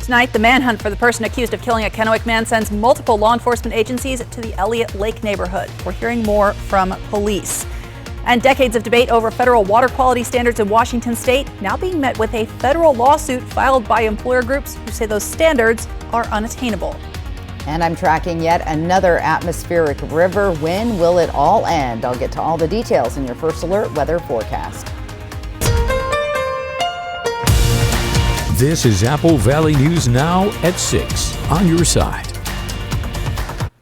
Tonight, the manhunt for the person accused of killing a Kennewick man sends multiple law enforcement agencies to the Elliott Lake neighborhood. We're hearing more from police. And decades of debate over federal water quality standards in Washington state now being met with a federal lawsuit filed by employer groups who say those standards are unattainable. And I'm tracking yet another atmospheric river. When will it all end? I'll get to all the details in your First Alert weather forecast. This is Apple Valley News Now at 6 on your side.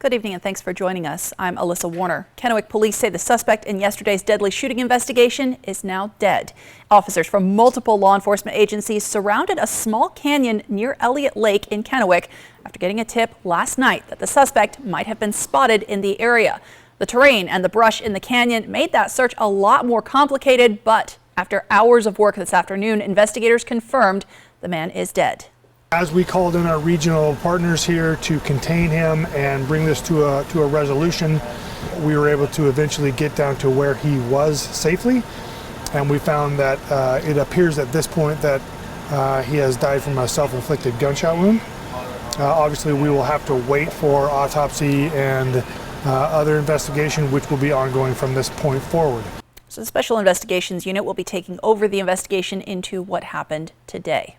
Good evening and thanks for joining us. I'm Alyssa Warner. Kennewick police say the suspect in yesterday's deadly shooting investigation is now dead. Officers from multiple law enforcement agencies surrounded a small canyon near Elliott Lake in Kennewick after getting a tip last night that the suspect might have been spotted in the area. The terrain and the brush in the canyon made that search a lot more complicated, but after hours of work this afternoon, investigators confirmed the man is dead. As we called in our regional partners here to contain him and bring this to a resolution, we were able to eventually get down to where he was safely. And we found that it appears at this point that he has died from a self-inflicted gunshot wound. Obviously, we will have to wait for autopsy and other investigation, which will be ongoing from this point forward. So the Special Investigations Unit will be taking over the investigation into what happened today.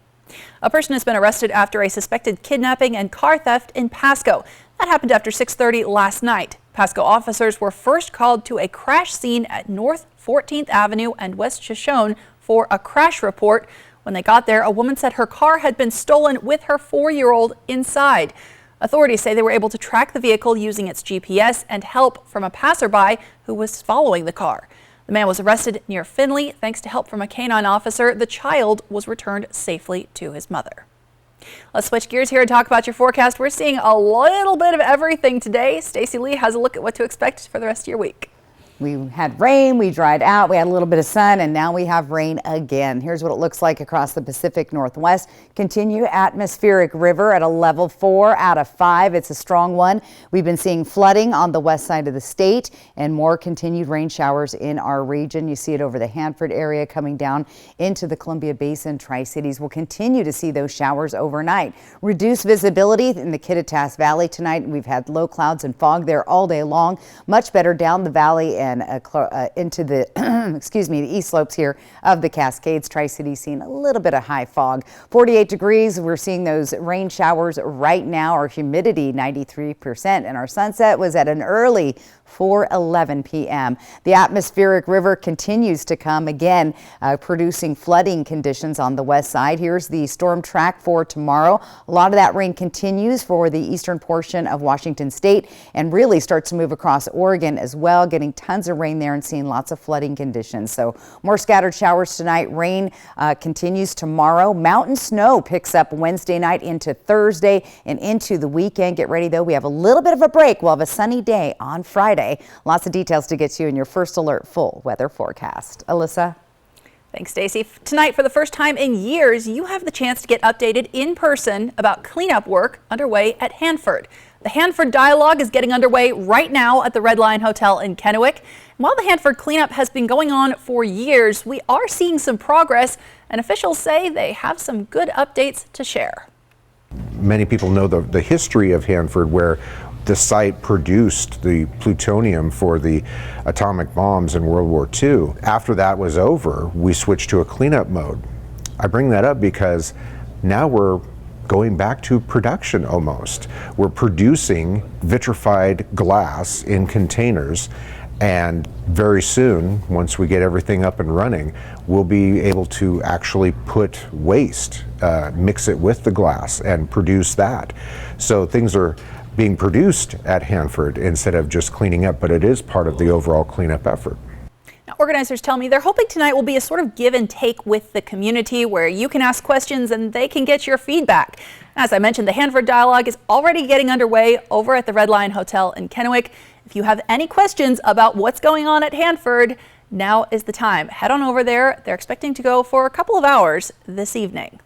A person has been arrested after a suspected kidnapping and car theft in Pasco. That happened after 6:30 last night. Pasco officers were first called to a crash scene at North 14th Avenue and West Shoshone for a crash report. When they got there, a woman said her car had been stolen with her 4-year-old inside. Authorities say they were able to track the vehicle using its GPS and help from a passerby who was following the car. The man was arrested near Finley. Thanks to help from a canine officer, the child was returned safely to his mother. Let's switch gears here and talk about your forecast. We're seeing a little bit of everything today. Stacey Lee has a look at what to expect for the rest of your week. We had rain, we dried out, we had a little bit of sun, and now we have rain again. Here's what it looks like across the Pacific Northwest. Continue atmospheric river at a level 4 out of 5. It's a strong one. We've been seeing flooding on the west side of the state and more continued rain showers in our region. You see it over the Hanford area coming down into the Columbia Basin. Tri-Cities will continue to see those showers overnight. Reduced visibility in the Kittitas Valley tonight. We've had low clouds and fog there all day long. Much better down the valley and into the the east slopes here of the Cascades. Tri-Cities seeing a little bit of high fog. 48 degrees. We're seeing those rain showers right now. Our humidity 93%, and our sunset was at an early 4:11 p.m. The atmospheric river continues to come again, producing flooding conditions on the west side. Here's the storm track for tomorrow. A lot of that rain continues for the eastern portion of Washington state and really starts to move across Oregon as well, getting tons of rain there and seeing lots of flooding conditions. So more scattered showers tonight. Rain continues tomorrow. Mountain snow picks up Wednesday night into Thursday and into the weekend. Get ready though. We have a little bit of a break. We'll have a sunny day on Friday. Lots of details to get to you in your First Alert full weather forecast. Alyssa? Thanks, Stacey. Tonight, for the first time in years, you have the chance to get updated in person about cleanup work underway at Hanford. The Hanford Dialogue is getting underway right now at the Red Lion Hotel in Kennewick. While the Hanford cleanup has been going on for years, we are seeing some progress, and officials say they have some good updates to share. Many people know the history of Hanford, where the site produced the plutonium for the atomic bombs in World War II. After that was over, we switched to a cleanup mode. I bring that up because now we're going back to production almost. We're producing vitrified glass in containers, and very soon, once we get everything up and running, we'll be able to actually put waste, mix it with the glass and produce that. So things are being produced at Hanford instead of just cleaning up, but it is part of the overall cleanup effort. Now, organizers tell me they're hoping tonight will be a sort of give and take with the community where you can ask questions and they can get your feedback. As I mentioned, the Hanford Dialogue is already getting underway over at the Red Lion Hotel in Kennewick. If you have any questions about what's going on at Hanford, now is the time. Head on over there. They're expecting to go for a couple of hours this evening.